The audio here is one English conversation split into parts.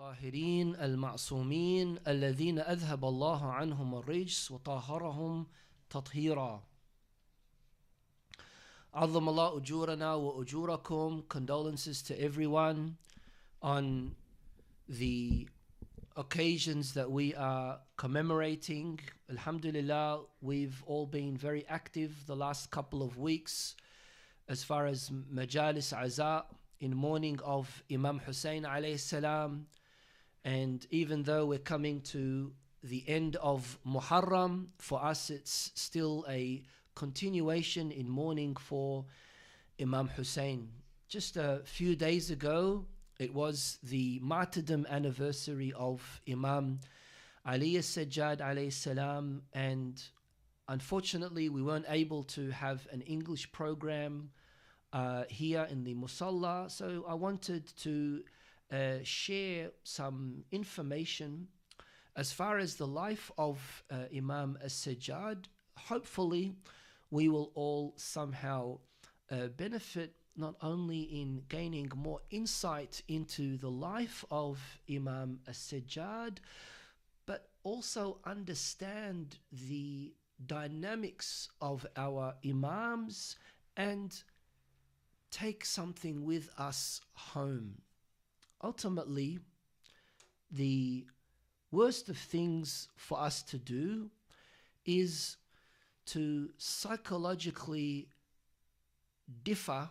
الطاهرين المعصومين الذين أذهب الله عنهم الرجس وطهرهم تطهيرا. عظم الله أجورنا وأجوركم. Condolences to everyone on the occasions that we are commemorating. Alhamdulillah, we've all been very active the last couple of weeks as far as majalis aza in mourning of Imam Hussein alayhi salam. And even though we're coming to the end of Muharram, for us it's still a continuation in mourning for Imam Hussein. Just a few days ago, it was the martyrdom anniversary of Imam al-Sajjad alayhi salam, and unfortunately we weren't able to have an English program here in the Musalla, so I wanted to share some information as far as the life of Imam al-Sajjad. Hopefully we will all somehow benefit not only in gaining more insight into the life of Imam al-Sajjad, but also understand the dynamics of our Imams and take something with us home. Ultimately, the worst of things for us to do is to psychologically differ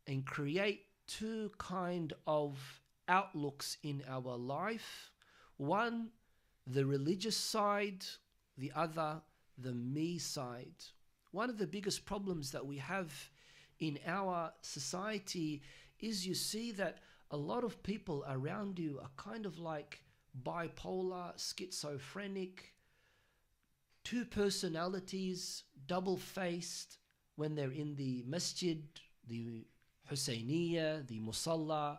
and create two kind of outlooks in our life. One, the religious side, the other, the me side. One of the biggest problems that we have in our society is you see that a lot of people around you are kind of like bipolar, schizophrenic, two personalities, double-faced. When they're in the masjid, the Husayniyah, the Musalla,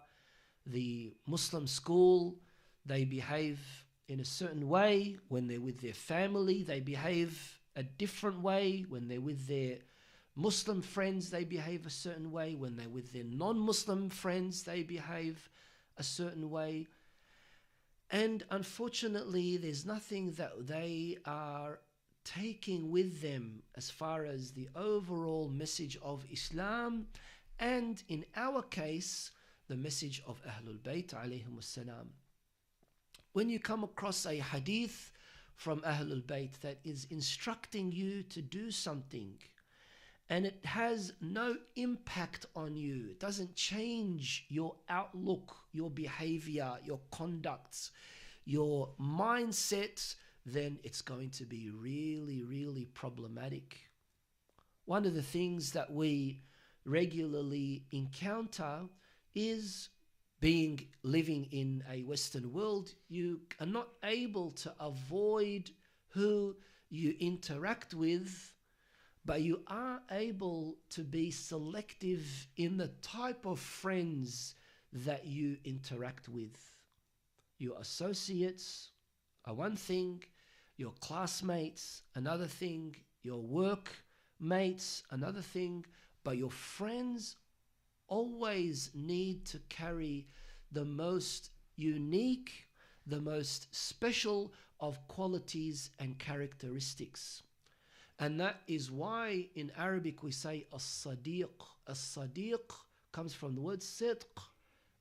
the Muslim school, they behave in a certain way. When they're with their family, they behave a different way. When they're with their Muslim friends, they behave a certain way. When they're with their non-Muslim friends, they behave a certain way. And unfortunately, there's nothing that they are taking with them as far as the overall message of Islam, and in our case, the message of Ahlul Bayt alayhim salam. When you come across a hadith from Ahlul Bayt that is instructing you to do something, and it has no impact on you, it doesn't change your outlook, your behavior, your conduct, your mindset, then it's going to be really, really problematic. One of the things that we regularly encounter is living in a Western world. You are not able to avoid who you interact with, but you are able to be selective in the type of friends that you interact with. Your associates are one thing, your classmates another thing, your workmates another thing, but your friends always need to carry the most unique, the most special of qualities and characteristics. And that is why in Arabic we say as-sadiq. As-sadiq comes from the word sidq.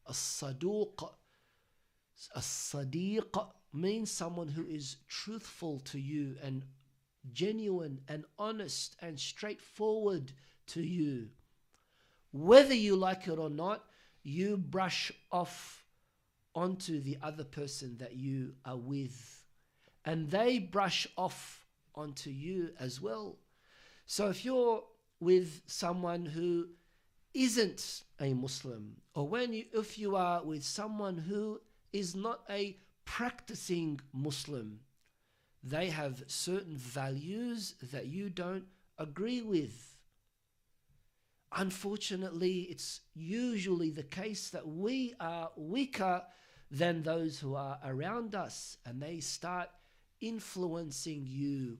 As-saduq. As-sadiq means someone who is truthful to you and genuine and honest and straightforward to you. Whether you like it or not, you brush off onto the other person that you are with, and they brush off onto you as well. So if you're with someone who isn't a Muslim, or if you are with someone who is not a practicing Muslim, they have certain values that you don't agree with. Unfortunately, it's usually the case that we are weaker than those who are around us, and they start influencing you,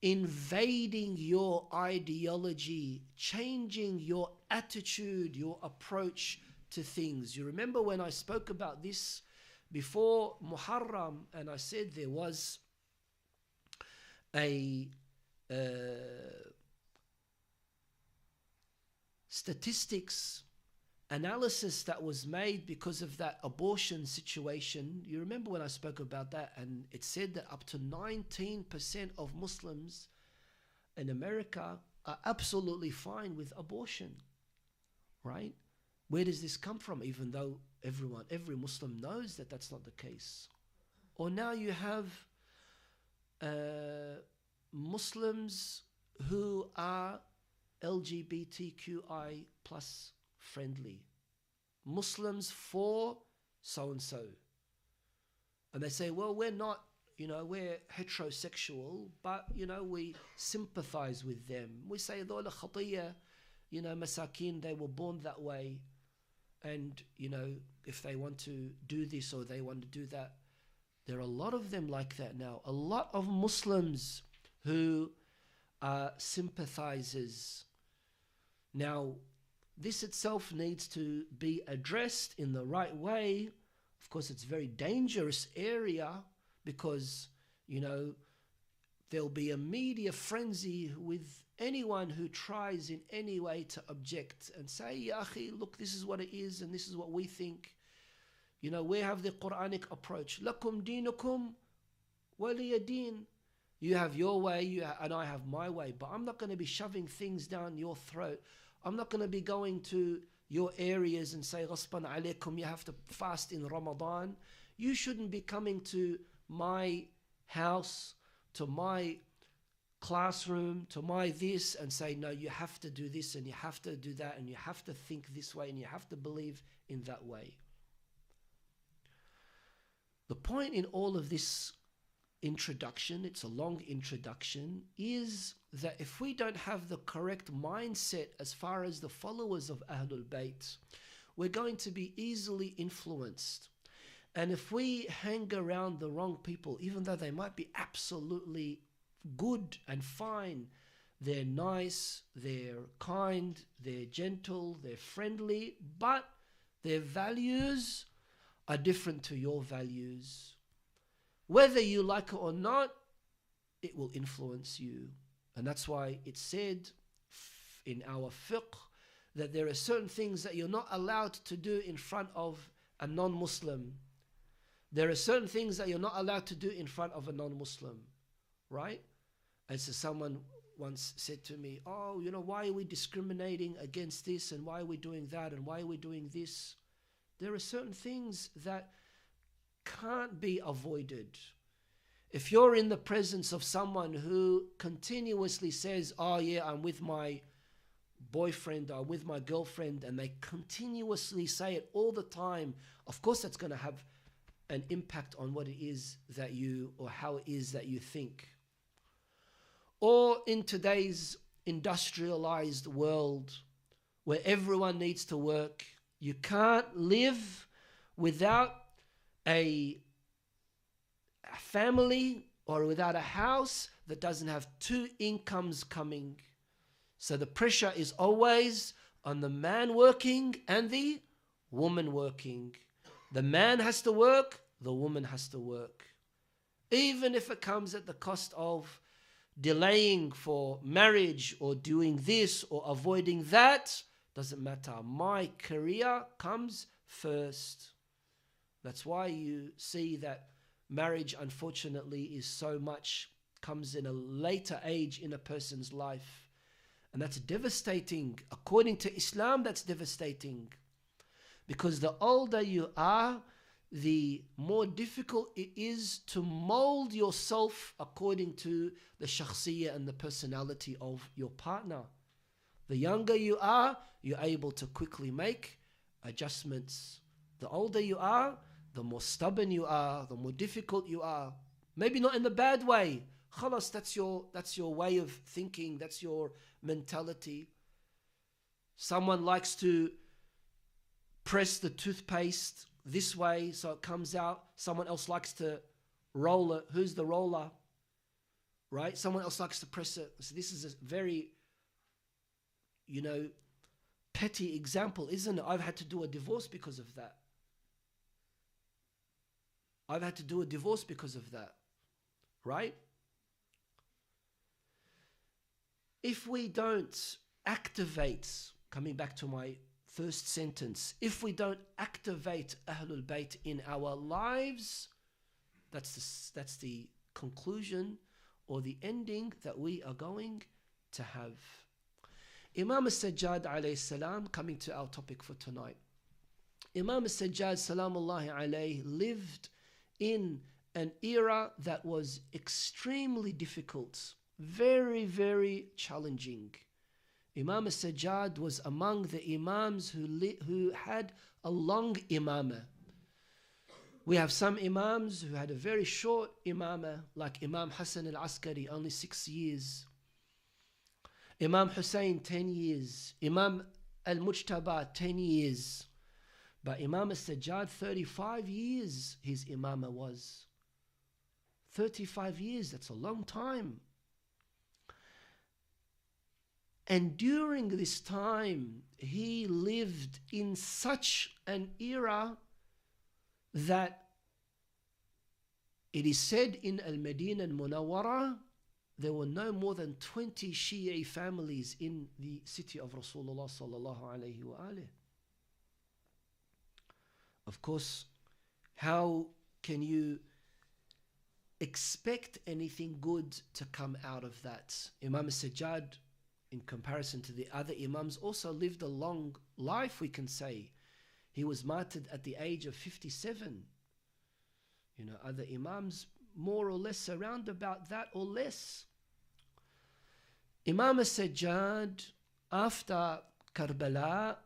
invading your ideology, changing your attitude, your approach to things. You remember when I spoke about this before Muharram, and I said there was a statistics analysis that was made because of that abortion situation. You remember when I spoke about that, and it said that up to 19% of Muslims in America are absolutely fine with abortion, right? Where does this come from? Even though every Muslim knows that that's not the case. Or now you have Muslims who are LGBTQI plus friendly. Muslims for so-and-so. And they say, well, we're not, we're heterosexual, but, we sympathize with them. We say, Dawla khatiyya, masakin, they were born that way. And, if they want to do this or they want to do that, there are a lot of them like that now. A lot of Muslims who are sympathizers. Now, this itself needs to be addressed in the right way. Of course, it's a very dangerous area because, there'll be a media frenzy with anyone who tries in any way to object and say, Ya akhi, look, this is what it is and this is what we think. We have the Quranic approach. Lakum dinukum waliya din. You have your way and I have my way, but I'm not going to be shoving things down your throat. I'm not going to be going to your areas and say, Ghasban alaykum, you have to fast in Ramadan. You shouldn't be coming to my house, to my classroom, to my this, and say, no, you have to do this and you have to do that and you have to think this way and you have to believe in that way. The point in all of this introduction, it's a long introduction, is that if we don't have the correct mindset as far as the followers of Ahlul Bayt, we're going to be easily influenced. And if we hang around the wrong people, even though they might be absolutely good and fine, they're nice, they're kind, they're gentle, they're friendly, but their values are different to your values. Whether you like it or not, it will influence you. And that's why it's said in our fiqh that there are certain things that you're not allowed to do in front of a non-Muslim. There are certain things that you're not allowed to do in front of a non-Muslim, right? And so someone once said to me, oh, why are we discriminating against this and why are we doing that and why are we doing this? There are certain things that can't be avoided. If you're in the presence of someone who continuously says, oh yeah, I'm with my boyfriend or with my girlfriend, and they continuously say it all the time, of course that's going to have an impact on what it is that or how it is that you think. Or in today's industrialized world where everyone needs to work, you can't live without a family or without a house that doesn't have two incomes coming. So the pressure is always on the man working and the woman working. The man has to work, the woman has to work. Even if it comes at the cost of delaying for marriage or doing this or avoiding that, doesn't matter. My career comes first. That's why you see that marriage, unfortunately, is so much, comes in a later age in a person's life. And that's devastating. According to Islam, that's devastating. Because the older you are, the more difficult it is to mold yourself according to the shakhsiyya and the personality of your partner. The younger you are, you're able to quickly make adjustments. The older you are, the more stubborn you are, the more difficult you are. Maybe not in the bad way. Khalas, that's your way of thinking, that's your mentality. Someone likes to press the toothpaste this way so it comes out. Someone else likes to roll it. Who's the roller? Right? Someone else likes to press it. So this is a very, petty example, isn't it? I've had to do a divorce because of that. I've had to do a divorce because of that, right? If we don't activate, coming back to my first sentence, if we don't activate Ahlul Bayt in our lives, that's the conclusion or the ending that we are going to have. Imam al-Sajjad alayhi salam, coming to our topic for tonight. Imam al-Sajjad salamullahi alayhi lived in an era that was extremely difficult, very, very challenging. Imam al-Sajjad was among the imams who had a long imamah. We have some imams who had a very short imamah, like Imam Hassan al-Askari, only 6 years. Imam Hussein, 10 years. Imam al-Mujtaba, 10 years. But Imam al-Sajjad, 35 years his imamah was. 35 years, that's a long time. And during this time, he lived in such an era that it is said in Al-Madinah al-Munawwara, there were no more than 20 Shia families in the city of Rasulullah sallallahu alayhi wa alayhi. Of course, how can you expect anything good to come out of that? Imam al-Sajjad, in comparison to the other imams, also lived a long life, we can say. He was martyred at the age of 57. You know, other imams more or less around about that or less. Imam al-Sajjad, after Karbala,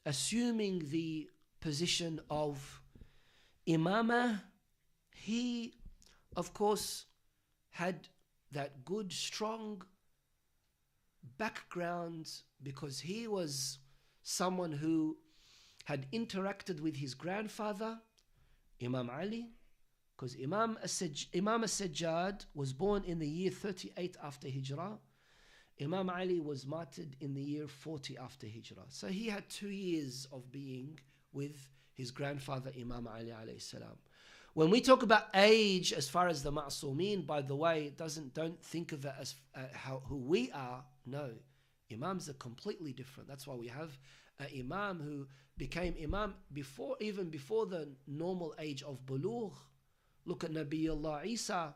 assuming the position of imamah, he, of course, had that good, strong background because he was someone who had interacted with his grandfather, Imam Ali, because Imam al-Sajjad was born in the year 38 after Hijrah. Imam Ali was martyred in the year 40 after Hijrah. So he had 2 years of being with his grandfather, Imam Ali alayhi salam. When we talk about age as far as the Ma'sumin, by the way, don't think of it as who we are. No, Imams are completely different. That's why we have an Imam who became Imam even before the normal age of Bulugh. Look at Nabi Allah Isa.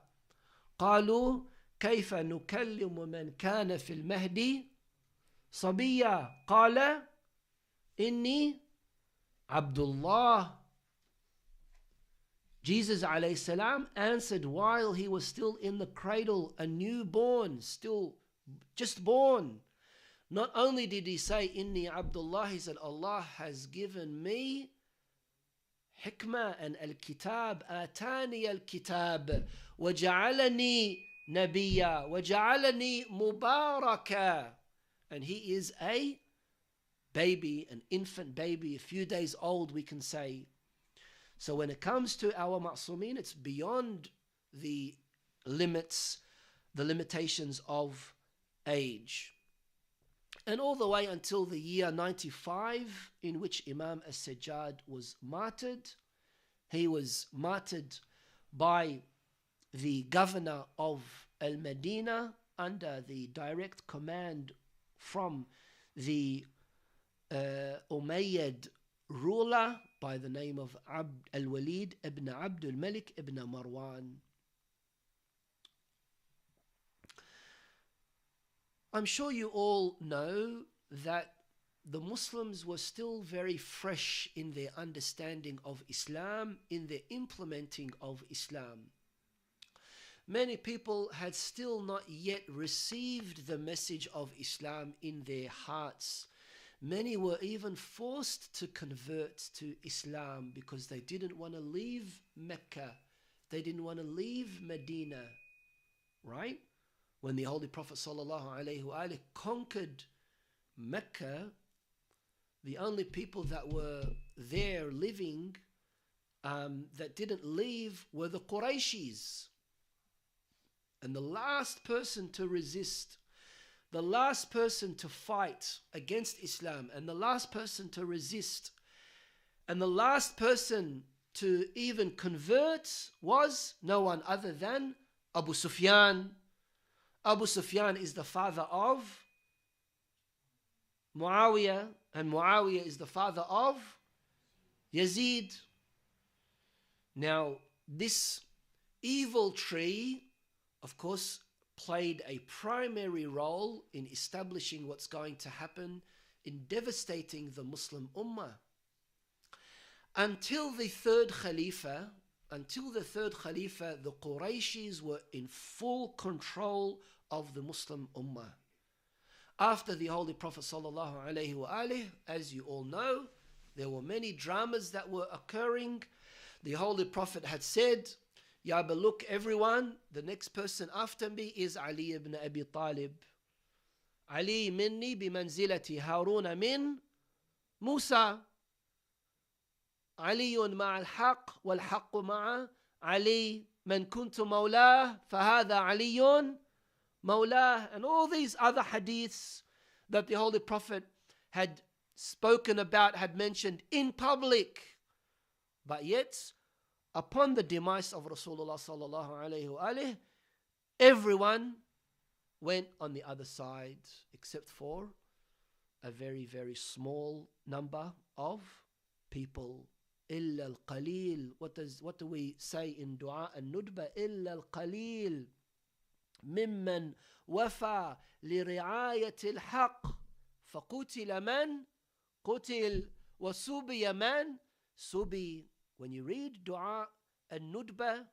قالوا كيف نكلم من كان في المهدي صبيا قال إني عبد الله. Jesus alayhi salam answered while he was still in the cradle, a newborn, still just born. Not only did he say, Inni Abdullah, he said, Allah has given me hikmah and al-kitab, atani al-kitab, waja'alani nabiyya, waja'alani mubaraka. And he is a baby, an infant baby, a few days old, we can say. So when it comes to our ma'sumin, it's beyond the limits, the limitations of age. And all the way until the year 95, in which Imam al-Sajjad was martyred. He was martyred by the governor of Al-Madinah under the direct command from the Umayyad ruler by the name of Abd al-Walid ibn Abdul Malik ibn Marwan. I'm sure you all know that the Muslims were still very fresh in their understanding of Islam, in their implementing of Islam. Many people had still not yet received the message of Islam in their hearts. Many were even forced to convert to Islam because they didn't want to leave Mecca. They didn't want to leave Medina, right? When the Holy Prophet ﷺ conquered Mecca, the only people that were there living that didn't leave were the Qurayshis. And the last person to resist, the last person to fight against Islam, and the last person to resist, and the last person to even convert was no one other than Abu Sufyan. Abu Sufyan is the father of Muawiyah, and Muawiyah is the father of Yazid. Now, this evil tree, of course, played a primary role in establishing what's going to happen in devastating the Muslim Ummah. Until the third Khalifa, the Qurayshis were in full control of the Muslim Ummah. After the Holy Prophet ﷺ, as you all know, there were many dramas that were occurring. The Holy Prophet had said, "Ya but look everyone, the next person after me is Ali ibn Abi Talib. Ali minni bimanzilati Haruna min Musa. علي مع الحق والحق مع علي من كنت مولاه فهذا علي مولاه." And all these other hadiths that the Holy Prophet had spoken about, had mentioned in public. But yet, upon the demise of Rasulullah sallallahu alayhi wa everyone went on the other side, except for a very, very small number of people. إلا القليل. What do we say in dua الندبة? إلا القليل ممن وفى لرعاية الحق فقتل من قتل وسبي من سبي. When you read dua الندبة,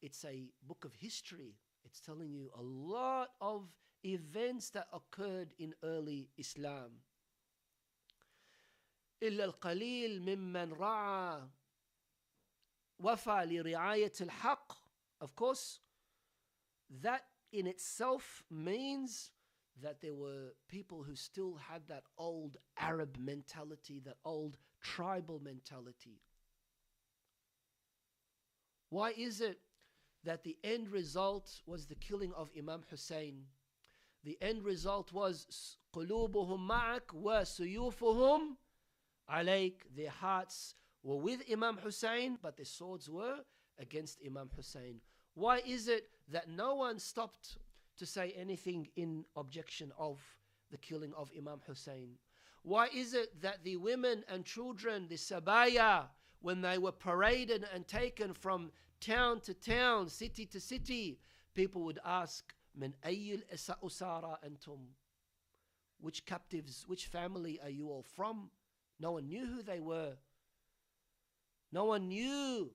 it's a book of history. It's telling you a lot of events that occurred in early Islam. إلا القليل ممن رعى وفى لرعاية الحق. Of course, that in itself means that there were people who still had that old Arab mentality, that old tribal mentality. Why is it that the end result was the killing of Imam Hussein? The end result was قلوبهم معك وسيوفهم عليك. Their hearts were with Imam Hussein, but their swords were against Imam Hussein. Why is it that no one stopped to say anything in objection of the killing of Imam Hussein? Why is it that the women and children, the sabaya, when they were paraded and taken from town to town, city to city, people would ask, "من أي الأسارى أنتم?" Which captives, which family are you all from? No one knew who they were. No one knew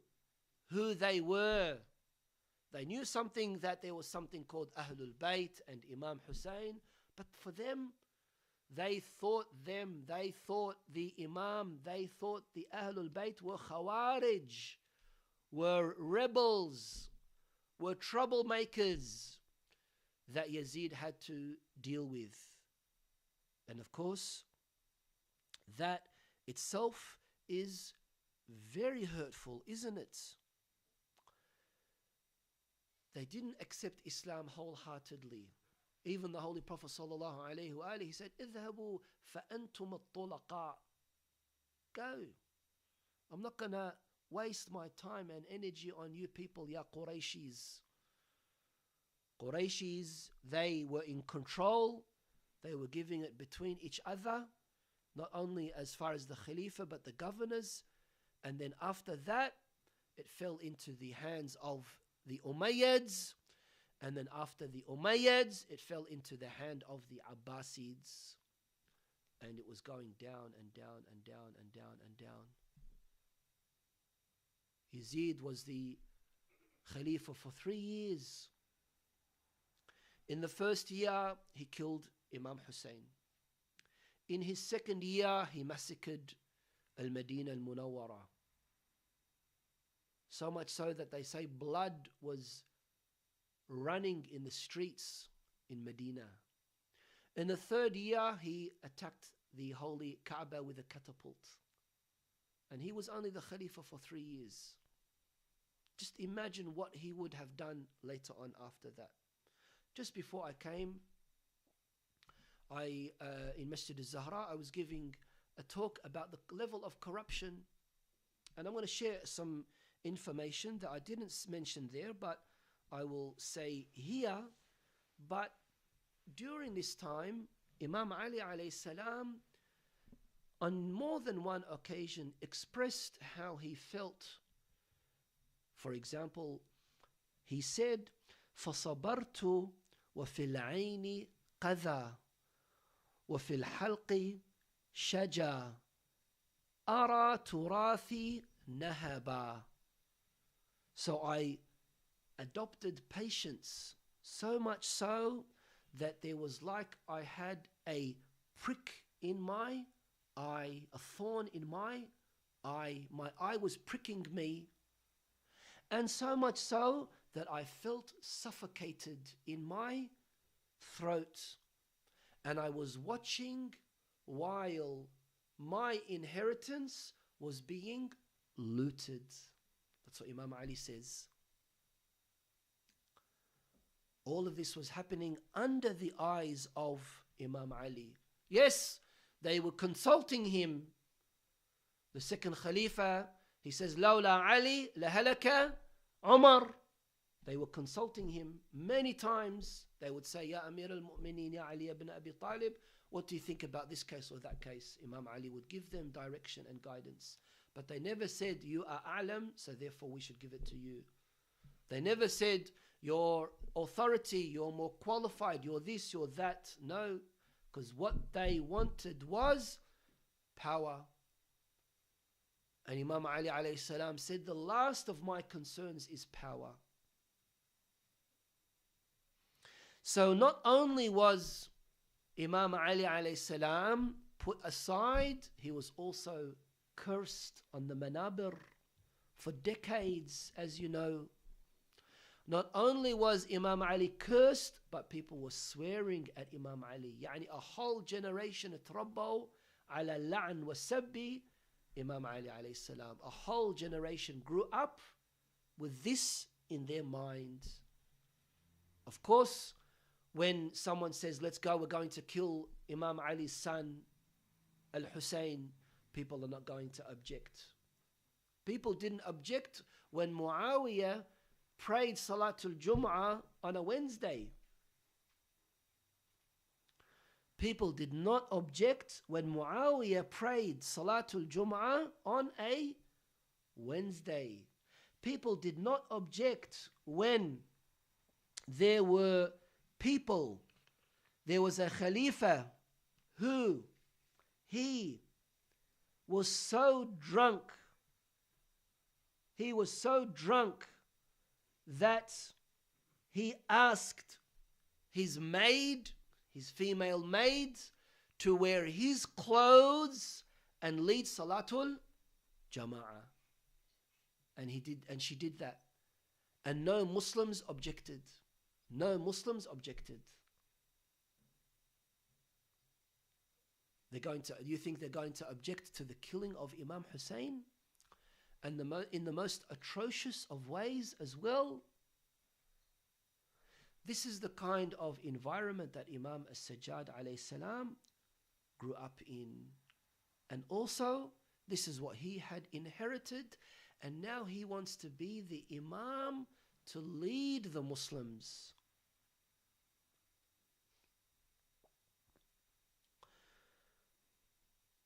who they were. They knew something, that there was something called Ahlul Bayt and Imam Hussein, but for them, they thought the Imam, they thought the Ahlul Bayt were Khawarij, were rebels, were troublemakers that Yazid had to deal with. And of course, that itself is very hurtful, isn't it? They didn't accept Islam wholeheartedly. Even the Holy Prophet sallallahu alaihi wasallam, he said, "Idhabu fa'antum at-tulaqa." Go. I'm not going to waste my time and energy on you people, ya Qurayshis. Qurayshis, they were in control. They were giving it between each other, not only as far as the Khalifa, but the governors. And then after that, it fell into the hands of the Umayyads. And then after the Umayyads, it fell into the hand of the Abbasids. And it was going down and down and down and down and down. Yazid was the Khalifa for 3 years. In the first year, he killed Imam Hussein. In his second year, he massacred Al-Madinah Al-Munawwara. So much so that they say blood was running in the streets in Medina. In the third year, he attacked the holy Kaaba with a catapult. And he was only the Khalifa for 3 years. Just imagine what he would have done later on after that. Just before I came, in Masjid al-Zahra, I was giving a talk about the level of corruption. And I'm going to share some information that I didn't mention there, but I will say here. But during this time, Imam Ali alayhi salam, on more than one occasion, expressed how he felt. For example, he said, فَصَبَرْتُ وَفِي الْعَيْنِ قَذَى وَفِي الْحَلْقِ شَجَى أَرَى تُرَاثِي نَهَبًا. So I adopted patience, so much so that there was like I had a prick in my eye, a thorn in my eye. My eye was pricking me, and so much so that I felt suffocated in my throat. And I was watching while my inheritance was being looted. That's what Imam Ali says. All of this was happening under the eyes of Imam Ali. Yes, they were consulting him. The second Khalifa, he says, لولا علي لهلك عمر. They were consulting him many times. They would say, Ya Amir al-Mu'mineen, Ya Ali ibn Abi Talib, what do you think about this case or that case? Imam Ali would give them direction and guidance. But they never said, you are a'lam, so therefore we should give it to you. They never said, your authority, you're more qualified, you're this, you're that. No, because what they wanted was power. And Imam Ali alayhi salam said, the last of my concerns is power. So not only was Imam Ali alayhi salam put aside, he was also cursed on the manabir for decades, as you know. Not only was Imam Ali cursed, but people were swearing at Imam Ali. Yani a whole generation اتربوا على اللعن والسب Imam Ali alayhi salam. A whole generation grew up with this in their minds. Of course, when someone says, let's go, we're going to kill Imam Ali's son, Al-Hussein, people are not going to object. People didn't object when Muawiyah prayed Salatul Jum'ah on a Wednesday. People did not object when Muawiyah prayed Salatul Jum'ah on a Wednesday. People did not object when there were people, there was a Khalifa who he was so drunk, that he asked his maid, his female maid, to wear his clothes and lead Salatul Jama'ah. And he did, and she did that. And no Muslims objected. No Muslims objected. You think they're going to object to the killing of Imam Hussein? And in the most atrocious of ways as well? This is the kind of environment that Imam al-Sajjad alayhi salam grew up in. And also, this is what he had inherited, and now he wants to be the Imam to lead the Muslims.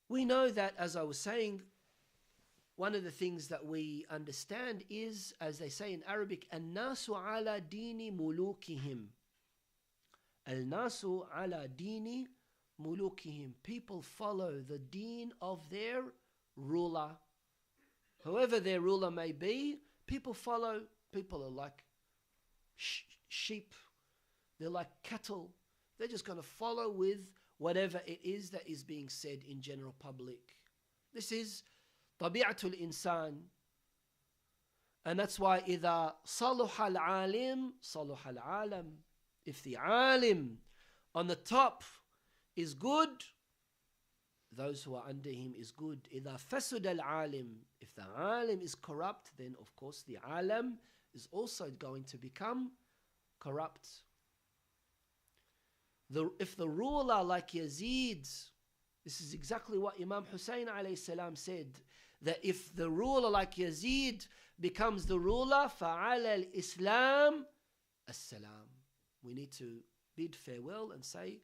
We know that, as I was saying, one of the things that we understand is, as they say in Arabic, الناس على دين ملوكهم. الناس على دين ملوكهم. People follow the deen of their ruler. Whoever their ruler may be, people follow. People are like sheep. They're like cattle. They're just going to follow with whatever it is that is being said in general public. This is طبيعة الإنسان. And that's why إذا صلح العالم صلح العالم. If the alim on the top is good, those who are under him is good. إذا فسد العالم. If the alim is corrupt, then of course the alim is also going to become corrupt. If the ruler like Yazid This is exactly what Imam Hussein alayhi salam said, that if the ruler like Yazid becomes the ruler, فَعَلَى الْإِسْلَامِ السَّلَامِ. We need to bid farewell and say,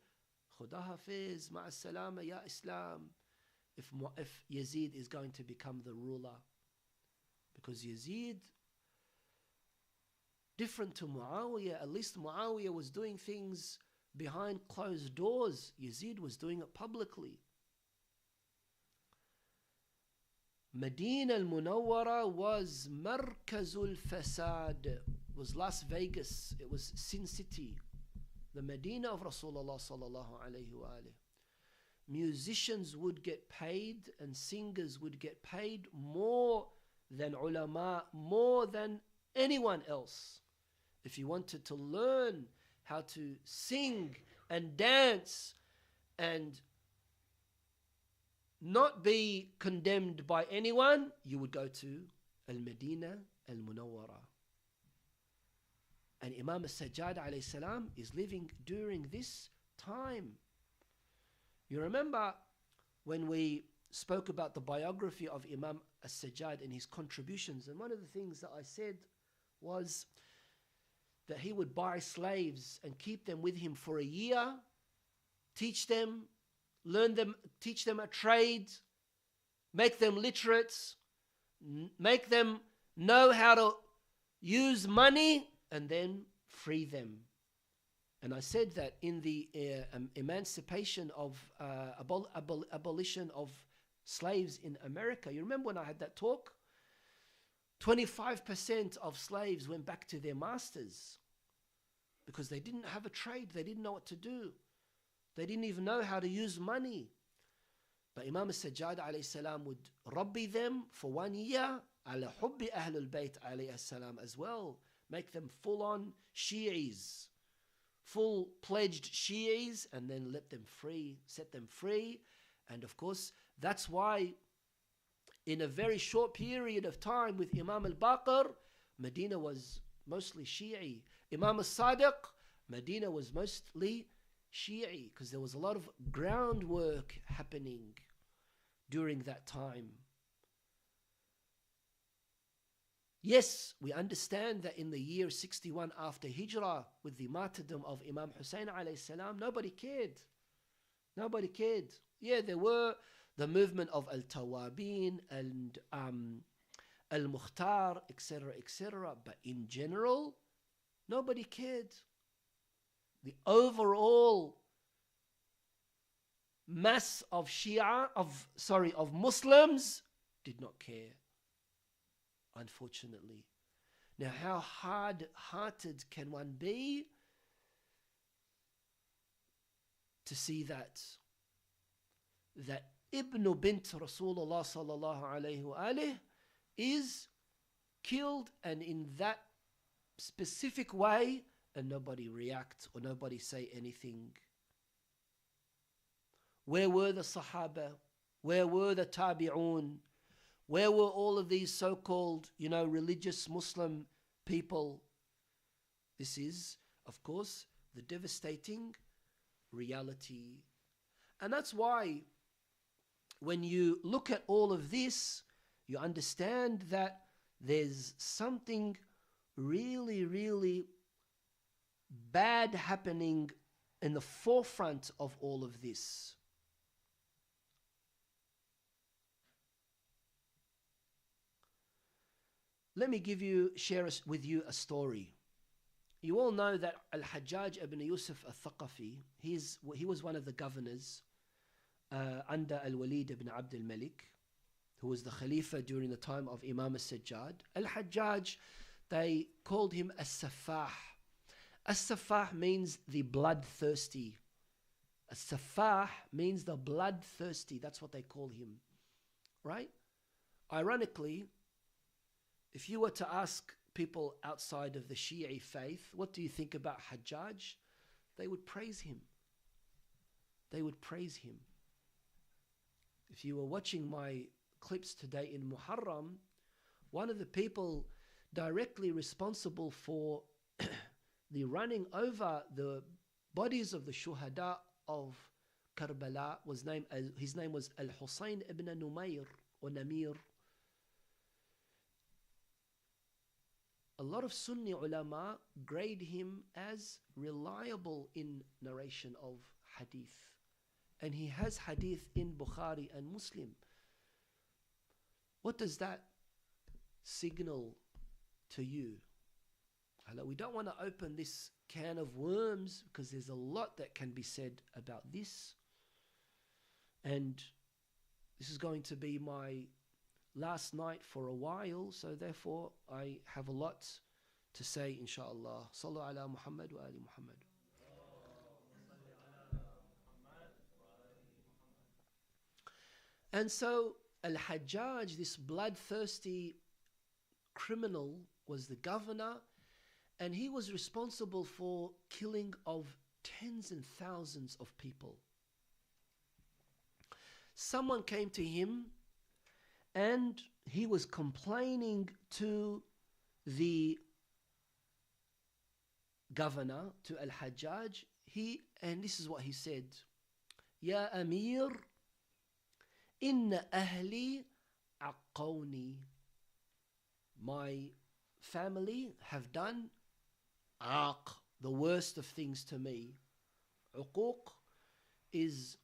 Khuda Hafiz, ma'a salama ya Islam, if Yazid is going to become the ruler. Because Yazid, different to Muawiyah, at least Muawiyah was doing things behind closed doors. Yazid was doing it publicly. Medina al-Munawwara was Markazul Fasad, was Las Vegas, it was Sin City, the Medina of Rasulullah sallallahu alayhi wa alayhi. Musicians would get paid and singers would get paid more than ulama, more than anyone else. If you wanted to learn how to sing and dance and not be condemned by anyone, you would go to Al-Medina Al-Munawwara. And Imam al-Sajjad alayhi salam is living during this time. You remember when we spoke about the biography of Imam al-Sajjad and his contributions, and one of the things that I said was that he would buy slaves and keep them with him for a year, teach them, learn them, teach them a trade, make them literate, make them know how to use money, and then free them. And I said that in the emancipation of abolition of slaves in America, you remember when I had that talk? 25% of slaves went back to their masters because they didn't have a trade, they didn't know what to do. They didn't even know how to use money. But Imam al-Sajjad alayhi salam would rabbi them for 1 year, ala hubbi ahlul bayt alayhi salam as well. Make them full-on Shi'is, full-pledged Shi'is, and then let them free, set them free. And of course, that's why in a very short period of time with Imam al-Baqir, Medina was mostly Shi'i. Imam al-Sadiq, Medina was mostly Shi'i, because there was a lot of groundwork happening during that time. Yes, we understand that in the year 61 after Hijrah, with the martyrdom of Imam Hussein alayhi salam, nobody cared. Nobody cared. Yeah, there were the movement of Al-Tawabin and Al-Mukhtar, etc., etc. But in general, nobody cared. The overall mass of of Muslims did not care, unfortunately. Now, how hard-hearted can one be to see that Ibn bint Rasulullah sallallahu alayhi wa alayhi is killed, and in that specific way, and nobody react or nobody say anything? Where were the Sahaba? Where were the Tabi'un? Where were all of these so-called, religious Muslim people? This is, of course, the devastating reality. And that's why when you look at all of this, you understand that there's something really, really bad happening in the forefront of all of this. Let me share with you a story. You all know that Al-Hajjaj ibn Yusuf al-Thaqafi, he was one of the governors under Al-Walid ibn Abd al-Malik, who was the Khalifa during the time of Imam al-Sajjad. Al-Hajjaj, they called him As-Safah. As-Safah means the bloodthirsty. As-Safah means the bloodthirsty. That's what they call him. Right? Ironically, if you were to ask people outside of the Shi'i faith, what do you think about Hajjaj? They would praise him. They would praise him. If you were watching my clips today in Muharram, one of the people directly responsible for the running over the bodies of the shuhada of Karbala was named, his name was Al-Husayn ibn Numayr or Namir. A lot of Sunni ulama grade him as reliable in narration of hadith. And he has hadith in Bukhari and Muslim. What does that signal to you? We don't want to open this can of worms because there's a lot that can be said about this. And this is going to be my last night for a while, so therefore I have a lot to say, inshallah. Sallu ala Muhammad wa ali Muhammad. And so Al-Hajjaj, this bloodthirsty criminal, was the governor, and he was responsible for killing of tens and thousands of people. Someone came to him and he was complaining to the governor, to Al-Hajjaj. And this is what he said: Ya Amir, inna ahli aqawni. My family have done aq, the worst of things to me. Uquq is,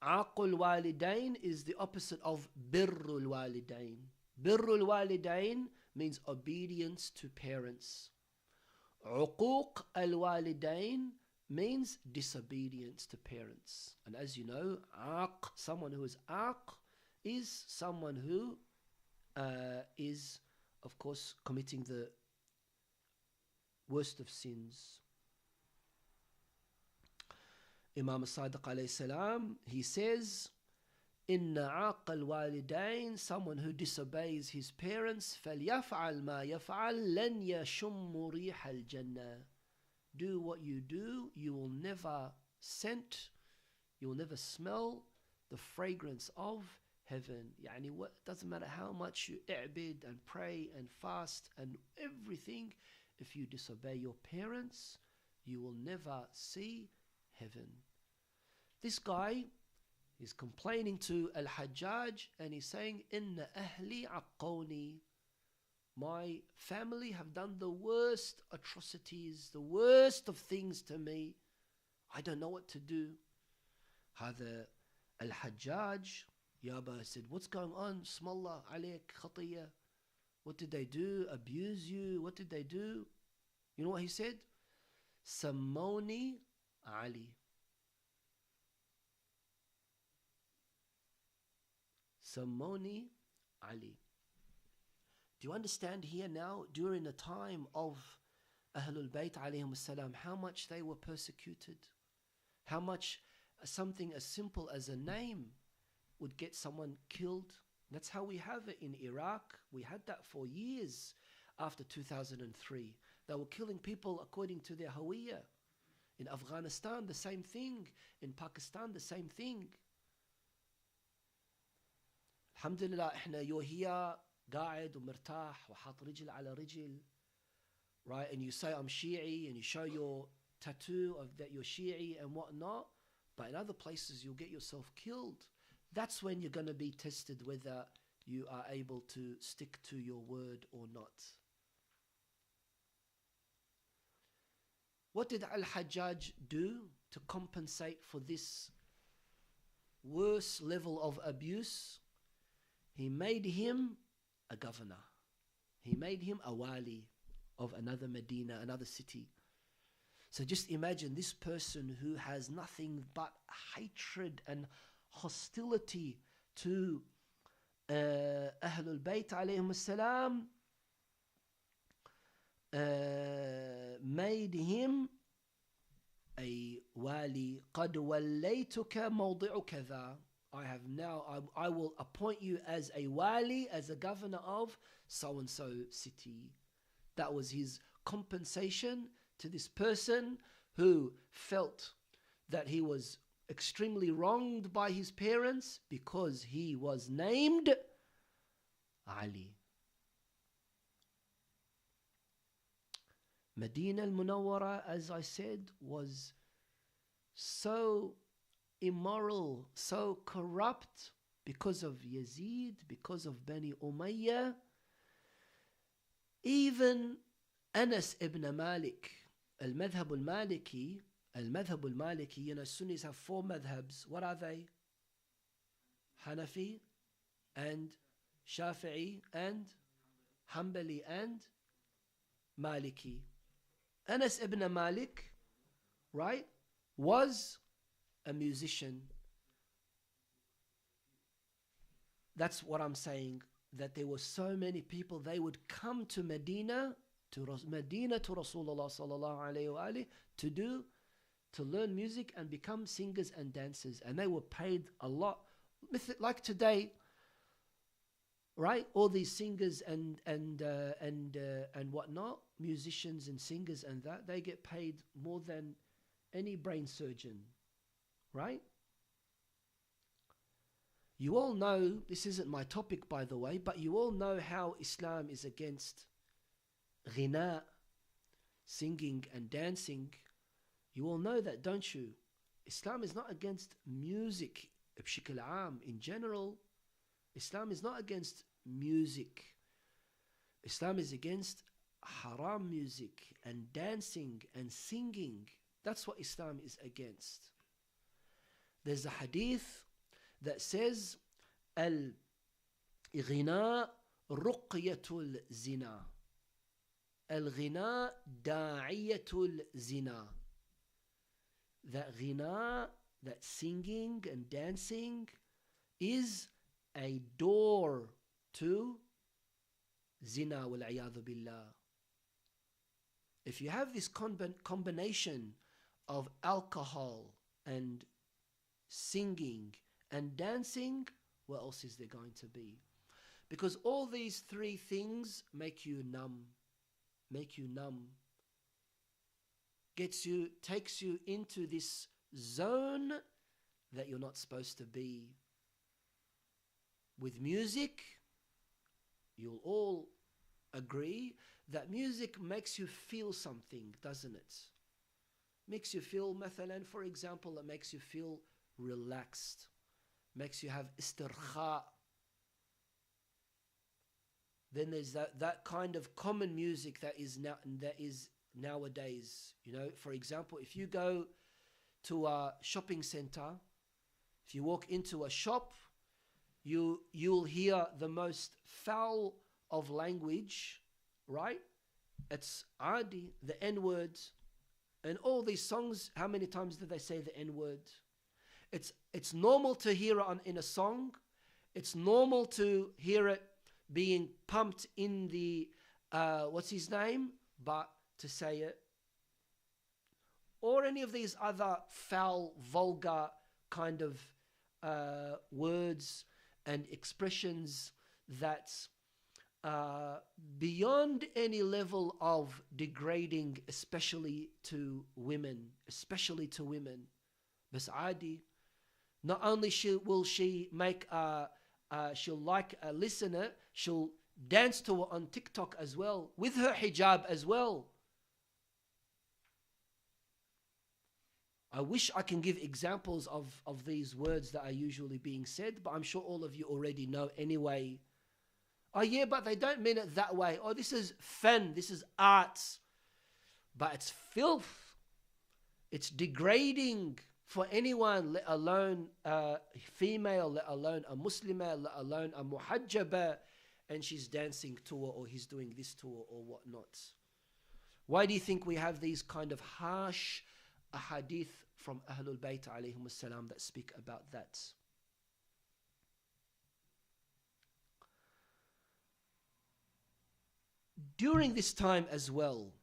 aqul walidain is the opposite of birrul walidain. Birrul walidain means obedience to parents. Uquq al-walidain means disobedience to parents. And as you know, aq, someone who is aq, is someone who is, of course, committing the worst of sins. Imam al-Sajjad alayhi salam, he says, Inna aq al-walidain, someone who disobeys his parents, فَلْيَفْعَلْ مَا يَفْعَلْ لَنْ يَشُمُّ رِيحَ الْجَنَّةِ. Do what you do, you will never scent, you will never smell the fragrance of heaven. Yani, what doesn't matter how much you i'bid and pray and fast and everything, if you disobey your parents, you will never see heaven. This guy is complaining to Al-Hajjaj and he's saying, Inna ahli aqawni. My family have done the worst atrocities, the worst of things to me. I don't know what to do. Hada Al-Hajjaj, Yaba said, what's going on? Smallah alayk khatiyya. What did they do? Abuse you? What did they do? You know what he said? Sammoni Ali. Sammoni Ali. Do you understand here now, during the time of Ahlul Bayt alayhim salam, how much they were persecuted? How much something as simple as a name would get someone killed? That's how we have it in Iraq. We had that for years after 2003. They were killing people according to their hawiyah. In Afghanistan, the same thing. In Pakistan, the same thing. Alhamdulillah, you're here, قاعد ومرتاح وحاط رجل على رجل, right? And you say I'm Shi'i and you show your tattoo of that you're Shi'i and whatnot. But in other places, you'll get yourself killed. That's when you're going to be tested whether you are able to stick to your word or not. What did Al-Hajjaj do to compensate for this worse level of abuse? He made him a governor. He made him a wali of another Medina, another city. So just imagine this person who has nothing but hatred and hostility to Ahlul Bayt alayhim salam, made him a wali. قَدْ وَلَّيْتُكَ مَوْضِعُ كَذَا. I will appoint you as a wali, as a governor of so-and-so city. That was his compensation to this person who felt that he was extremely wronged by his parents because he was named Ali. Medina al-Munawwara, as I said, was so immoral, so corrupt because of Yazid, because of Bani Umayyah. Even Anas ibn Malik, al-Madhab al-Maliki, you know, Sunnis have 4 madhabs. What are they? Hanafi and Shafi'i and Hanbali and Maliki. Anas ibn Malik, right, was a musician. That's what I'm saying, that there were so many people, they would come to Medina, to Rasulullah sallallahu alayhi wa alihi, to learn music and become singers and dancers, and they were paid a lot. Like today, right? All these singers and whatnot, musicians and singers and that, they get paid more than any brain surgeon, right? You all know, this isn't my topic by the way, but you all know how Islam is against ghina, singing and dancing. You all know that, don't you? Islam is not against music بشكل عام. In general, Islam is not against music. Islam is against haram music and dancing and singing. That's what Islam is against. There's a hadith that says al-ghina ruqyatul zina, al-ghina da'iyatul zina. That ghina, that singing and dancing, is a door to zina wal a'yadhu billah. If you have this combination of alcohol and singing and dancing, what else is there going to be? Because all these 3 things make you numb, takes you into this zone that you're not supposed to be. With music, you'll all agree that music makes you feel something, doesn't it? Makes you feel, مثلا, for example, it makes you feel relaxed, makes you have istirkha. Then there's that kind of common music that is nowadays. You know, for example, if you go to a shopping center, if you walk into a shop, you'll hear the most foul of language, right? It's adi, the N-words, and all these songs. How many times do they say the N-word? It's normal to hear it in a song. It's normal to hear it being pumped in the what's his name, but to say it, or any of these other foul, vulgar kind of words and expressions that beyond any level of degrading, especially to women. Bas adi, not only will she make she'll like a listener, she'll dance to it on TikTok as well, with her hijab as well. I wish I can give examples of these words that are usually being said, but I'm sure all of you already know anyway. Oh yeah, but they don't mean it that way. Oh, this is fan, this is arts. But it's filth. It's degrading for anyone, let alone a female, let alone a Muslimah, let alone a muhajjaba, and she's dancing to her, or he's doing this to her, or whatnot. Why do you think we have these kind of harsh ahadith from Ahlul Bayt alayhim as-salam that speak about that? During this time as well,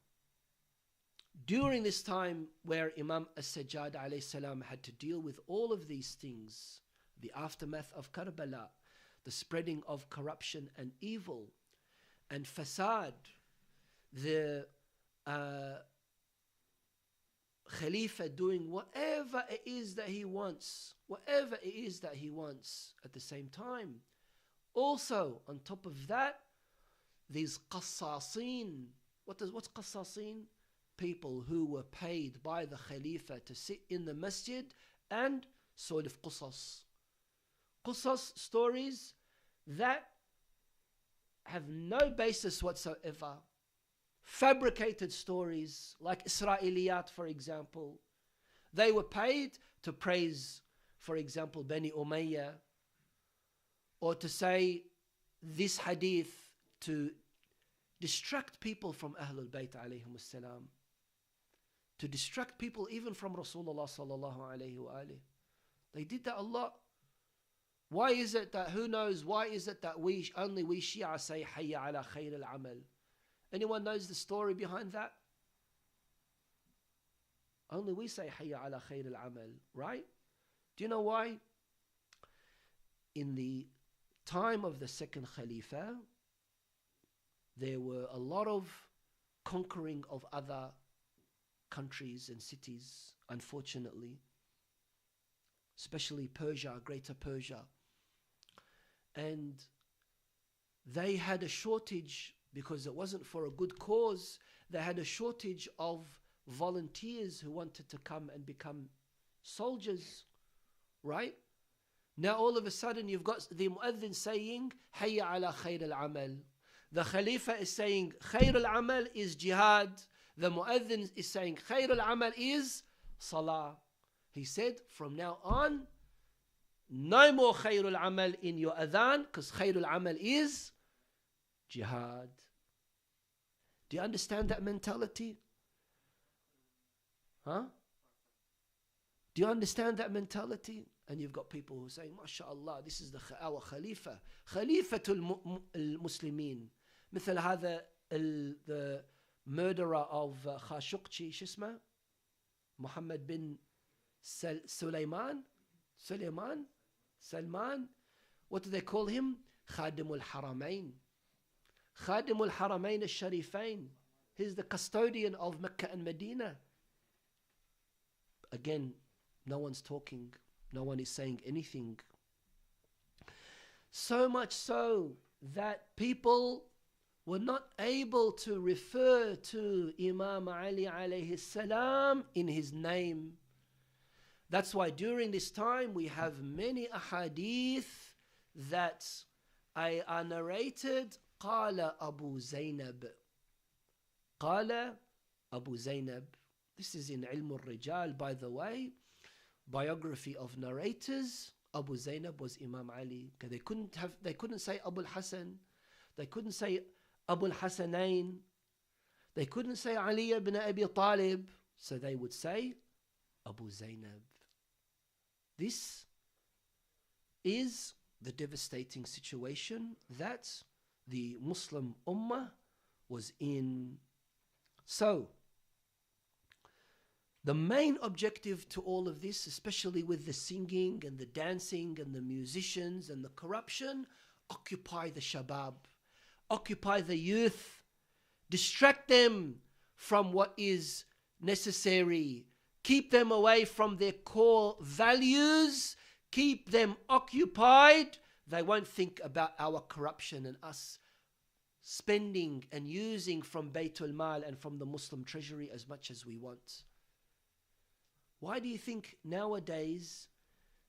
during this time where Imam al-Sajjad alayhi salam had to deal with all of these things, the aftermath of Karbala, the spreading of corruption and evil and fasad, the Khalifa doing whatever it is that he wants, at the same time. Also, on top of that, these qassasin. What's qassasin? People who were paid by the Khalifa to sit in the masjid and sort of qusas. Qusas, stories that have no basis whatsoever. Fabricated stories like Israeliyat, for example. They were paid to praise, for example, Bani Umayyah, or to say this hadith to distract people from Ahlul Bayt alayhim salam, to distract people even from Rasulullah sallallahu alayhi wa alihi. They did that a lot. Why is it that, who knows, why is it that only we Shia say Hayya ala khair al-amal? Anyone knows the story behind that? Only we say Hayya ala khair al-amal, right? Do you know why? In the time of the second Khalifa, there were a lot of conquering of other countries and cities, unfortunately, especially Persia, Greater Persia. And they had a shortage, because it wasn't for a good cause, they had a shortage of volunteers who wanted to come and become soldiers, right? Now all of a sudden you've got the mu'adhin saying, Hayya ala khair al-amal. The Khalifa is saying, Khair al-amal is jihad. The mu'adhin is saying, Khair al-amal is salah. He said, from now on, no more Khair al-amal in your adhan, because Khair al-amal is jihad. Do you understand that mentality? Huh? Do you understand that mentality? And you've got people who are saying, MashaAllah, this is our Khalifa. Khalifatul Muslimin. مثل هذا the murderer of Khashoggi, شو اسمه? Muhammad bin Salman. What do they call him? Khadim al-Haramain. Khadim al-Haramain al-Sharifain. He's the custodian of Mecca and Medina. Again, no one's talking. No one is saying anything. So much so that people were not able to refer to Imam Ali alayhi salam in his name. That's why during this time we have many ahadith that are narrated. Qala Abu Zainab. Qala Abu Zainab. This is in Ilm al-Rijal, by the way. Biography of narrators. Abu Zainab was Imam Ali. They couldn't say Abu al-Hasan. They couldn't say Abu al-Hasanain. They couldn't say Ali ibn Abi Talib. So they would say Abu Zainab. This is the devastating situation that the Muslim Ummah was in. So, the main objective to all of this, especially with the singing and the dancing and the musicians and the corruption, occupy the shabab, occupy the youth, distract them from what is necessary, keep them away from their core values, keep them occupied. They won't think about our corruption and us spending and using from Baytul Mal and from the Muslim treasury as much as we want. Why do you think nowadays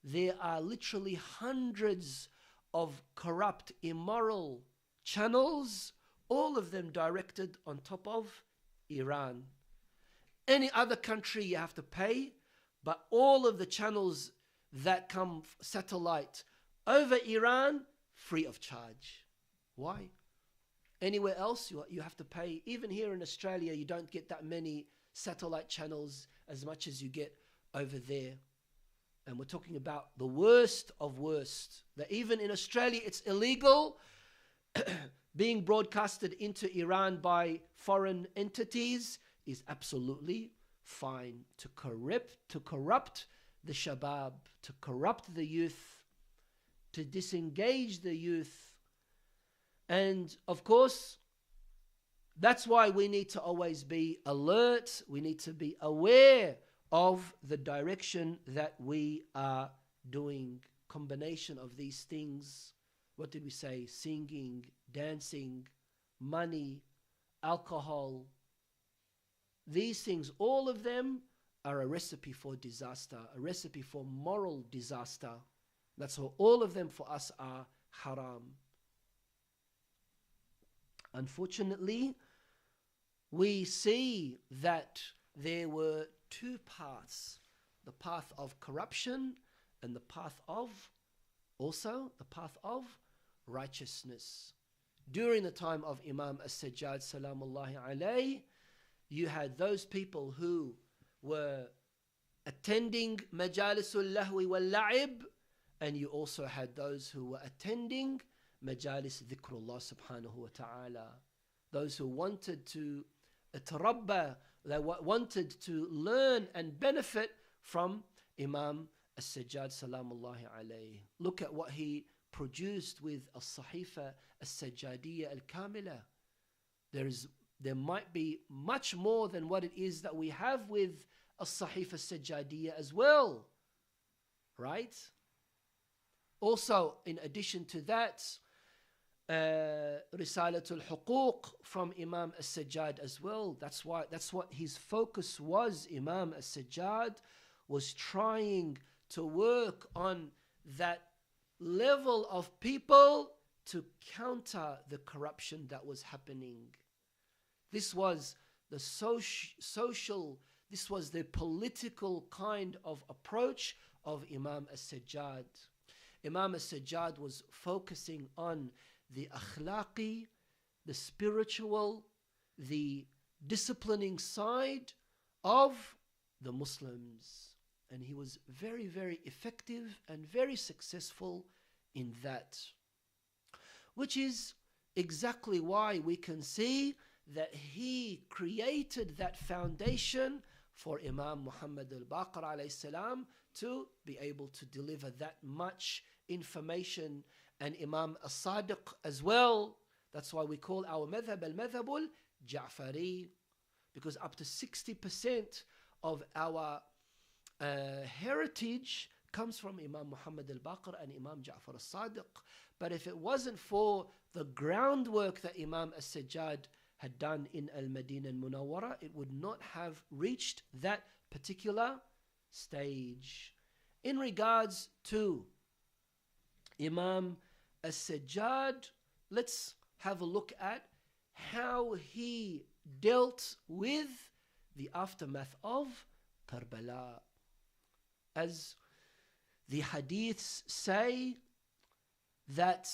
there are literally hundreds of corrupt, immoral channels, all of them directed on top of Iran? Any other country you have to pay, but all of the channels that come satellite over Iran, free of charge. Why? Anywhere else you have to pay. Even here in Australia, you don't get that many satellite channels as much as you get over there. And we're talking about the worst of worst. That even in Australia, it's illegal being broadcasted into Iran by foreign entities is absolutely fine. To corrupt the shabab, to corrupt the youth, to disengage the youth. And of course, that's why we need to always be alert. We need to be aware of the direction that we are doing. Combination of these things. What did we say? Singing, dancing, money, alcohol. These things, all of them are a recipe for disaster, a recipe for moral disaster. That's all of them for us are haram. Unfortunately, we see that there were two paths, the path of corruption and the path of, also the path of righteousness. During the time of Imam al-Sajjad salamullahi alayhi, you had those people who were attending majalisul lahwi wal la'ib, and you also had those who were attending majalis dhikrullah subhanahu wa ta'ala. Those who wanted to tarabba, they wanted to learn and benefit from Imam al-Sajjad salamullahi alayhi. Look at what he produced with al-Sahifa al-Sajjadiyya al-Kamila. There might be much more than what it is that we have with al-Sahifa al-Sajjadiyya as well, right? Also, in addition to that, Risalatul Huquq from Imam al-Sajjad as well. That's what his focus was. Imam al-Sajjad was trying to work on that level of people to counter the corruption that was happening. This was the social, this was the political kind of approach of Imam al-Sajjad. Imam al-Sajjad was focusing on the akhlaqi, the spiritual, the disciplining side of the Muslims. And he was very, very effective and very successful in that. Which is exactly why we can see that he created that foundation for Imam Muhammad al-Baqir alayhi salam to be able to deliver that much information, and Imam al-Sadiq as well. That's why we call our madhab al-madhab al-Ja'fari, because up to 60% of our heritage comes from Imam Muhammad al-Baqir and Imam Ja'far al-Sadiq. But if it wasn't for the groundwork that Imam al-Sajjad had done in al-Madinah al-Munawwara, it would not have reached that particular stage. In regards to Imam al-Sajjad, let's have a look at how he dealt with the aftermath of Karbala. As the hadiths say, that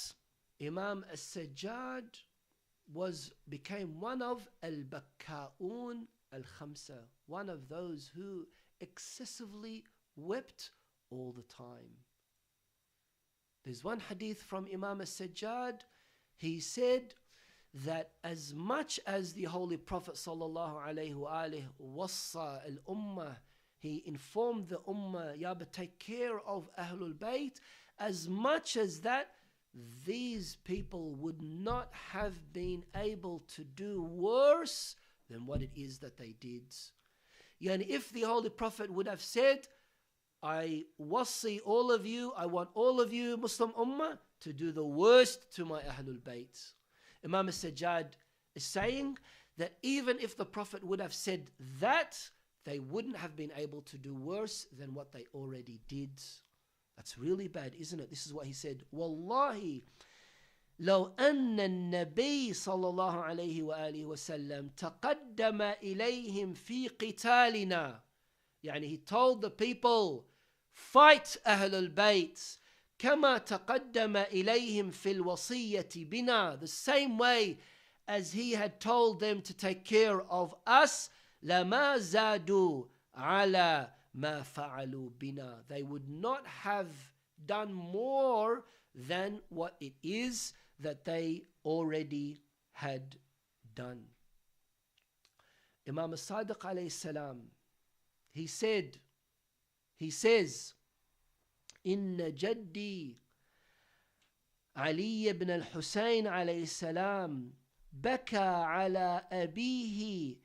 Imam al-Sajjad became one of al-Bakka'un al-Khamsa, one of those who excessively wept all the time. There's one hadith from Imam al-Sajjad. He said that as much as the Holy Prophet sallallahu alaihi wasallam wassa al-ummah, he informed the ummah, ya but take care of Ahlul Bayt, as much as that, these people would not have been able to do worse than what it is that they did. And if the Holy Prophet would have said, I wasi all of you, I want all of you Muslim Ummah to do the worst to my Ahlul Bayt. Imam al-Sajjad is saying that even if the Prophet would have said that, they wouldn't have been able to do worse than what they already did. That's really bad, isn't it? This is what he said. Wallahi, لو أن النبي صلى الله عليه وآله وسلم تقدم إليهم في قتالنا. يعني he told the people, fight أهل البيت كما تقدم إليهم في الوصية بنا. The same way as he had told them to take care of us, لما زادوا على ما فعلوا بنا. They would not have done more than what it is that they already had done. Imam al-Sadiq alayhi salam, he says, إن جدي علي بن الحسين عليه السلام بكى على أبيه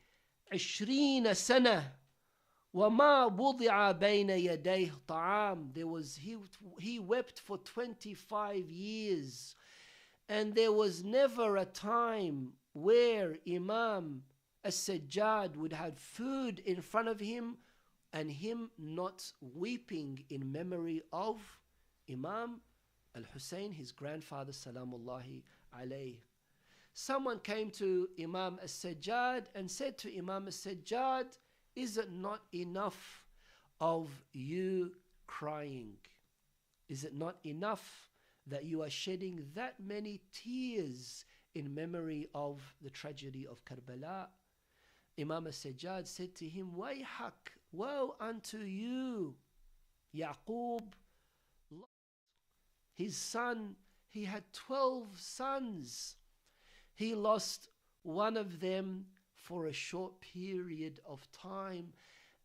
20 سنة وما وضع بين يديه طعام. He wept for 25 years, and there was never a time where Imam al-Sajjad would have food in front of him and him not weeping in memory of Imam al-Hussein, his grandfather, salamullahi alayh. Someone came to Imam al-Sajjad and said to Imam al-Sajjad, is it not enough of you crying? Is it not enough that you are shedding that many tears in memory of the tragedy of Karbala? Imam al-Sajjad said to him, Wayhak, woe unto you. Yaqub, his son, he had 12 sons. He lost one of them for a short period of time,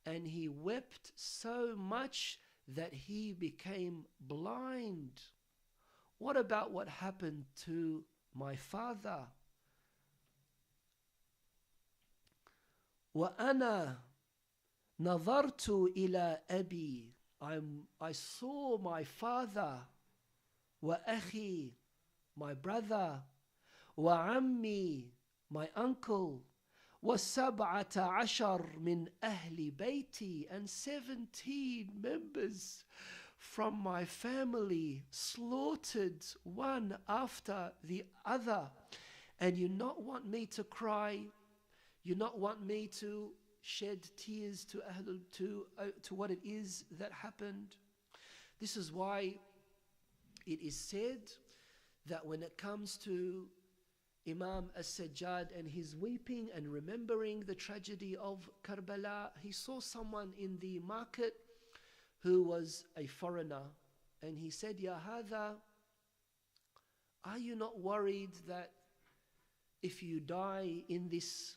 and he wept so much that he became blind. What about what happened to my father? وَأَنَا نَظَرْتُ إِلَى أَبِي, I saw my father, وَأَخِي, my brother, وَعَمِّي, my uncle, وَسَبْعَةَ عَشَرْ مِنْ أَهْلِ بَيْتِي, and 17 members from my family slaughtered one after the other. And you not want me to cry, you not want me to shed tears to what it is that happened. This is why it is said that when it comes to Imam al-Sajjad and his weeping and remembering the tragedy of Karbala, he saw someone in the market who was a foreigner, and he said, Ya hadha, are you not worried that if you die in this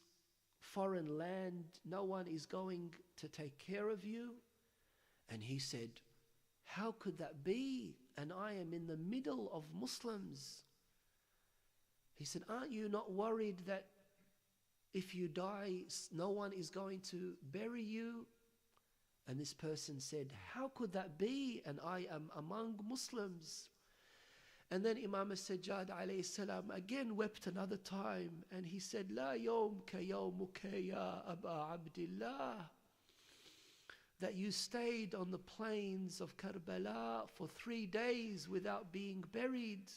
foreign land, no one is going to take care of you? And he said, how could that be? And I am in the middle of Muslims. He said, aren't you not worried that if you die, no one is going to bury you? And this person said, how could that be? And I am among Muslims. And then Imam al-Sajjad alayhi salam again wept another time, and he said, La yawmka yawmuka ya Aba Abdillah, that you stayed on the plains of Karbala for 3 days without being buried.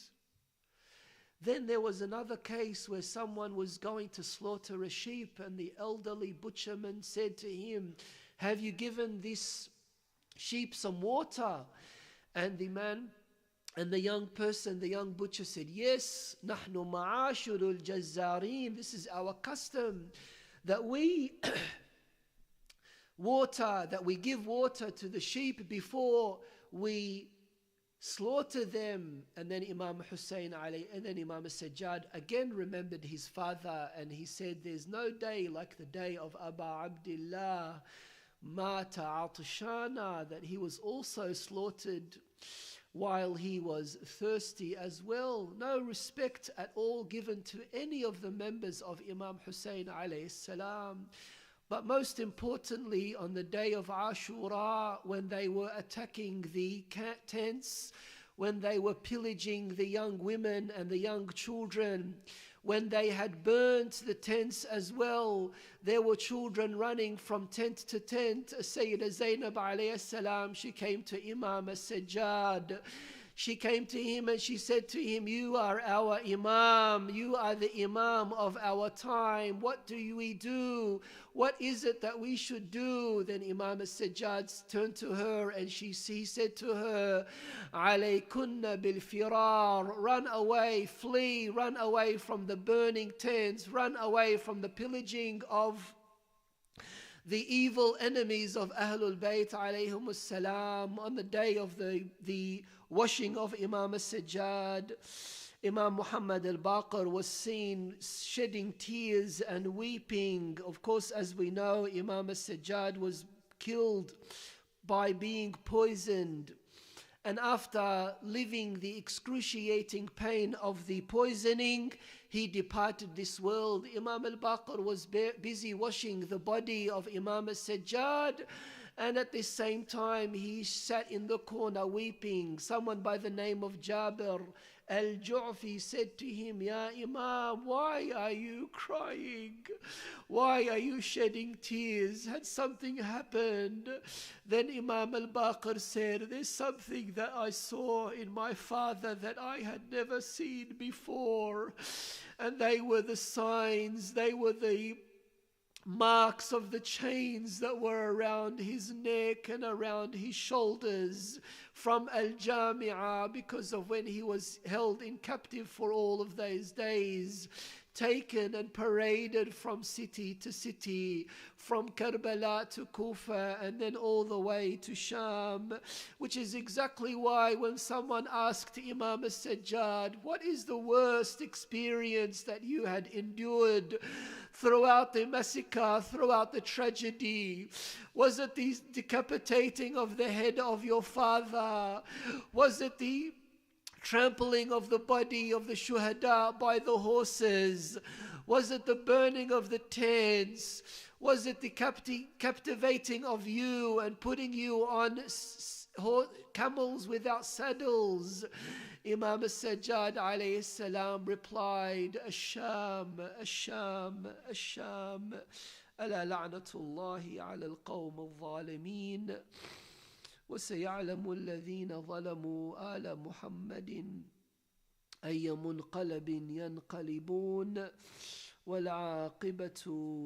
Then there was another case where someone was going to slaughter a sheep, and the elderly butcherman said to him, have you given this sheep some water? And the man and the young person, the young butcher said, yes, nahnu ma'ashurul jazzarin, this is our custom, that we give water to the sheep before we slaughter them. And then Imam Hussein alayhi, and then Imam al-Sajjad again remembered his father, and he said, there's no day like the day of Aba Abdillah, Mata Atashana, that he was also slaughtered while he was thirsty as well. No respect at all given to any of the members of Imam Hussein alayhi salam. But most importantly, on the day of Ashura, when they were attacking the tents, when they were pillaging the young women and the young children, when they had burnt the tents as well, there were children running from tent to tent. Sayyida Zainab alayhi salam, she came to Imam al-Sajjad. She came to him and she said to him, you are our Imam, you are the Imam of our time. What do we do? What is it that we should do? Then Imam al-Sajjad turned to her and he said to her, Alaykunna bil firar, run away, flee, run away from the burning tents, run away from the pillaging of the evil enemies of Ahlul Bayt alayhum salam. On the day of the washing of Imam al-Sajjad, Imam Muhammad al-Baqir was seen shedding tears and weeping. Of course, as we know, Imam al-Sajjad was killed by being poisoned. And after living the excruciating pain of the poisoning, he departed this world. Imam al-Baqir was busy washing the body of Imam al-Sajjad, and at the same time he sat in the corner weeping. Someone by the name of Jabir Al-Ju'fi said to him, Ya Imam, why are you crying? Why are you shedding tears? Had something happened? Then Imam al-Baqir said, there's something that I saw in my father that I had never seen before. And they were the signs, they were the marks of the chains that were around his neck and around his shoulders from Al-Jami'ah, because of when he was held in captive for all of those days, taken and paraded from city to city, from Karbala to Kufa, and then all the way to Sham. Which is exactly why when someone asked Imam al-Sajjad, what is the worst experience that you had endured throughout the massacre, throughout the tragedy? Was it the decapitating of the head of your father? Was it the trampling of the body of the shuhada by the horses? Was it the burning of the tents? Was it the captivating of you and putting you on camels without saddles? Imam al-Sajjad alayhi salam replied, Asham, Asham, Asham, ala la'natullahi ala al-qawm al-zalimin. وسيعلم الذين ظلموا آل محمد أي منقلب ينقلبون والعاقبة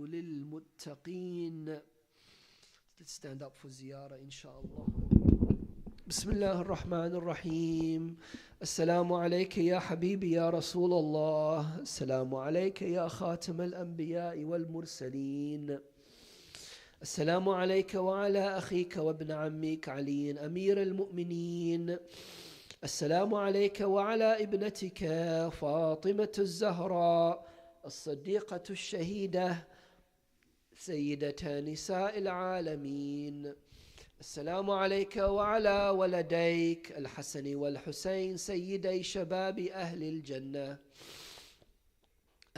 للمتقين. Let's stand up for ziyarah inshallah. بسم الله الرحمن الرحيم. السلام عليك يا حبيبي يا رسول الله. السلام عليك يا خاتم الأنبياء والمرسلين. السلام عليك وعلى أخيك وابن عمك علي أمير المؤمنين. السلام عليك وعلى ابنتك فاطمة الزهراء الصديقة الشهيدة سيدة نساء العالمين. السلام عليك وعلى ولديك الحسن والحسين سيدي شباب أهل الجنة.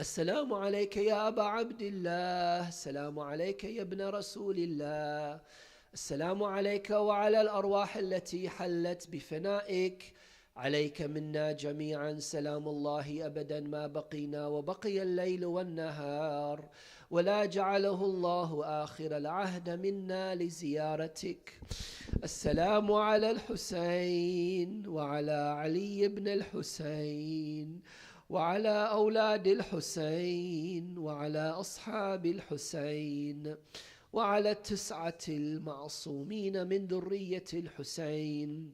السلام عليك يا أبا عبد الله. السلام عليك يا ابن رسول الله. السلام عليك وعلى الأرواح التي حلت بفنائك. عليك منا جميعا سلام الله أبدا ما بقينا وبقي الليل والنهار، ولا جعله الله آخر العهد منا لزيارتك. السلام على الحسين وعلى علي بن الحسين وعلى أولاد الحسين وعلى أصحاب الحسين وعلى 9 المعصومين من ذرية الحسين.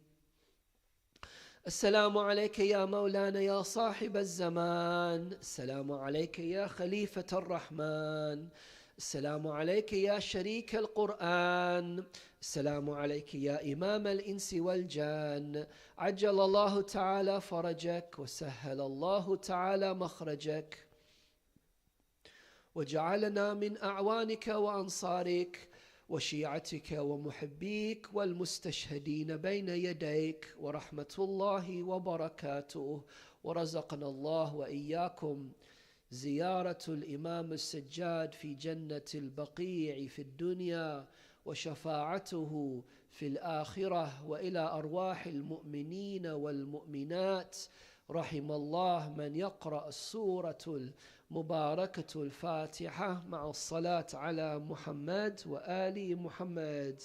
السلام عليك يا مولانا يا صاحب الزمان. السلام عليك يا خليفة الرحمن. السلام عليك يا شريك القرآن. السلام عليك يا إمام الإنس والجان. عجل الله تعالى فرجك وسهل الله تعالى مخرجك، وجعلنا من أعوانك وأنصارك وشيعتك ومحبيك والمستشهدين بين يديك، ورحمة الله وبركاته. ورزقنا الله وإياكم زيارة الإمام السجاد في جنة البقيع في الدنيا، وشفاعته في الآخرة، وإلى أرواح المؤمنين والمؤمنات. رحم الله من يقرأ السورة المباركة الفاتحة مع الصلاة على محمد وآل محمد.